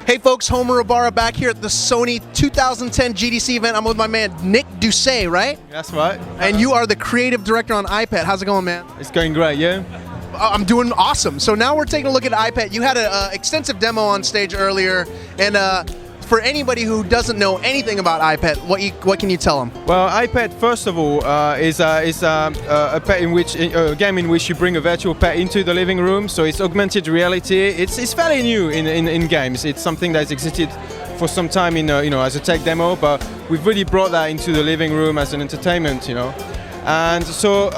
Hey folks, Homer Ibarra back here at the Sony 2010 GDC event. I'm with my man Nick Doucet, right? That's right. And you are the creative director on EyePet. How's it going, man? It's going great, yeah? I'm doing awesome. So now we're taking a look at EyePet. You had an extensive demo on stage earlier, and for anybody who doesn't know anything about EyePet, what can you tell them? Well, EyePet, first of all, is a pet in which a game in which you bring a virtual pet into the living room. So it's augmented reality. It's fairly new in games. It's something that's existed for some time in as a tech demo, but we've really brought that into the living room as an entertainment, And so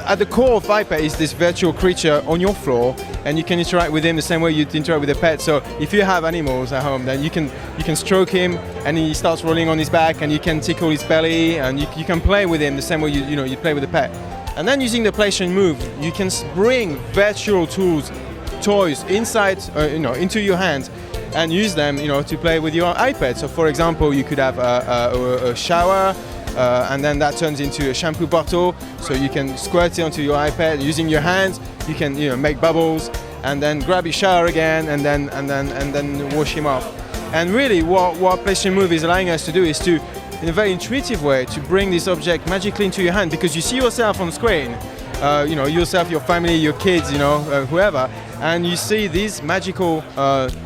at the core of EyePet is this virtual creature on your floor, and you can interact with him the same way you'd interact with a pet. So if you have animals at home, then you can stroke him, and he starts rolling on his back, and you can tickle his belly, and you can play with him the same way you play with a pet. And then using the PlayStation Move, you can bring virtual toys inside, into your hands, and use them, to play with your iPad. So for example, you could have a shower. And then that turns into a shampoo bottle, so you can squirt it onto your iPad using your hands. You can make bubbles, and then grab your shower again, and then wash him off. And really, what PlayStation Move is allowing us to do is to, in a very intuitive way, to bring this object magically into your hand, because you see yourself on screen, yourself, your family, your kids, whoever, and you see these magical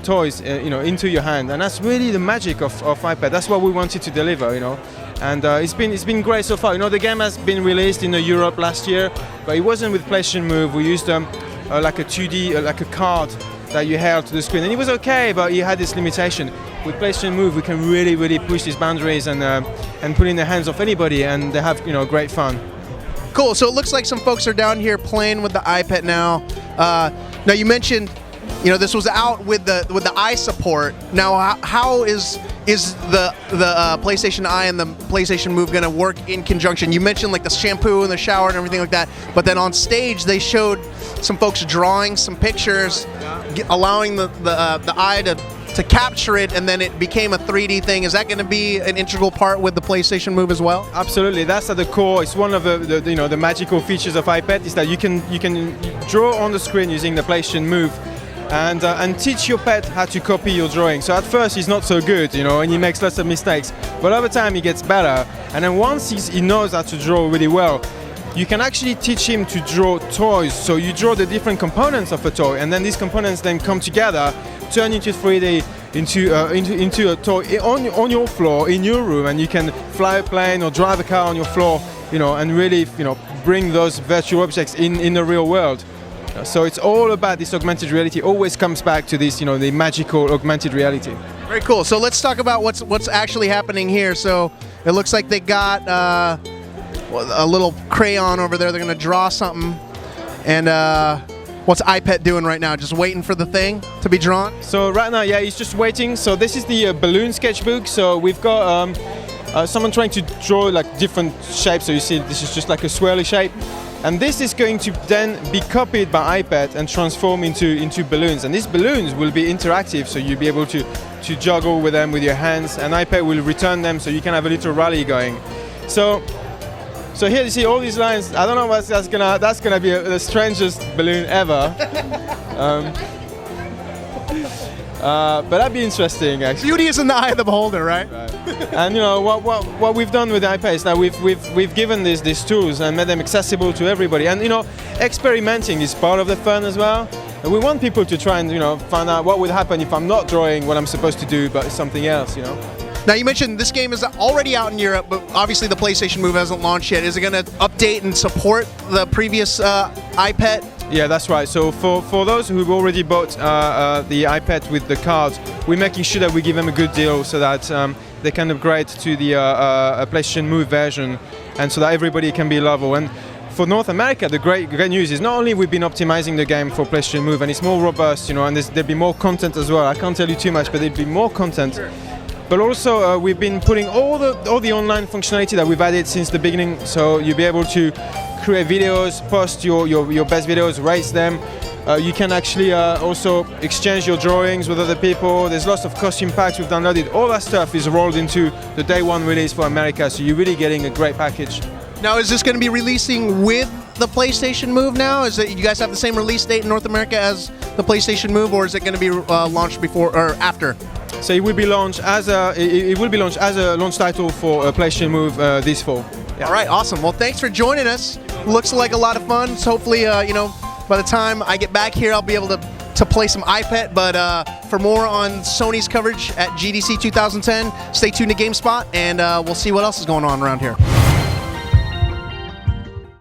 toys, into your hand, and that's really the magic of EyePet. That's what we wanted to deliver, And it's been great so far. The game has been released in Europe last year, but it wasn't with PlayStation Move. We used like a 2D, like a card that you held to the screen, and it was okay, but it had this limitation. With PlayStation Move, we can really push these boundaries and put it in the hands of anybody, and they have great fun. Cool. So it looks like some folks are down here playing with the EyePet now. Now you mentioned, this was out with the eye support. Now, how is the PlayStation Eye and the PlayStation Move going to work in conjunction? You mentioned like the shampoo and the shower and everything like that, but then on stage they showed some folks drawing some pictures, allowing the eye to capture it, and then it became a 3D thing. Is that going to be an integral part with the PlayStation Move as well? Absolutely, that's at the core. It's one of the magical features of EyePet is that you can draw on the screen using the PlayStation Move. And teach your pet how to copy your drawing. So at first he's not so good, and he makes lots of mistakes. But over time he gets better. And then once he knows how to draw really well, you can actually teach him to draw toys. So you draw the different components of a toy, and then these components then come together, turn into 3D, into a toy on your floor, in your room, and you can fly a plane or drive a car on your floor, and really, bring those virtual objects in the real world. So it's all about this augmented reality. Always comes back to this, the magical augmented reality. Very cool. So let's talk about what's actually happening here. So it looks like they got a little crayon over there. They're going to draw something. And what's EyePet doing right now? Just waiting for the thing to be drawn? So right now, yeah, he's just waiting. So this is the balloon sketchbook. So we've got someone trying to draw like different shapes. So you see, this is just like a swirly shape. And this is going to then be copied by EyePet and transform into balloons. And these balloons will be interactive, so you'll be able to juggle with them with your hands, and EyePet will return them, so you can have a little rally going. So here you see all these lines. I don't know what that's gonna be the strangest balloon ever. But that'd be interesting, actually. Beauty is in the eye of the beholder, right? And what we've done with EyePet is that we've given these tools and made them accessible to everybody. And experimenting is part of the fun as well. And we want people to try and find out what would happen if I'm not drawing what I'm supposed to do, but it's something else. Now you mentioned this game is already out in Europe, but obviously the PlayStation Move hasn't launched yet. Is it going to update and support the previous EyePet? Yeah, that's right. So for those who've already bought the EyePet with the cards, we're making sure that we give them a good deal so that they can upgrade to the PlayStation Move version, and so that everybody can be level. And for North America, the great news is not only we've been optimizing the game for PlayStation Move, and it's more robust, and there'll be more content as well. I can't tell you too much, but there'll be more content. But also we've been putting all the online functionality that we've added since the beginning. So you'll be able to create videos, post your best videos, rate them. You can actually also exchange your drawings with other people. There's lots of costume packs we've downloaded. All that stuff is rolled into the day one release for America, so you're really getting a great package. Now, is this going to be releasing with the PlayStation Move now? Is it you guys have the same release date in North America as the PlayStation Move, or is it going to be launched before or after? So it will be launched as a launch title for PlayStation Move this fall. Yeah. All right, awesome. Well, thanks for joining us. Looks like a lot of fun. So hopefully, you know, by the time I get back here, I'll be able to play some EyePet. But for more on Sony's coverage at GDC 2010, stay tuned to GameSpot, and we'll see what else is going on around here.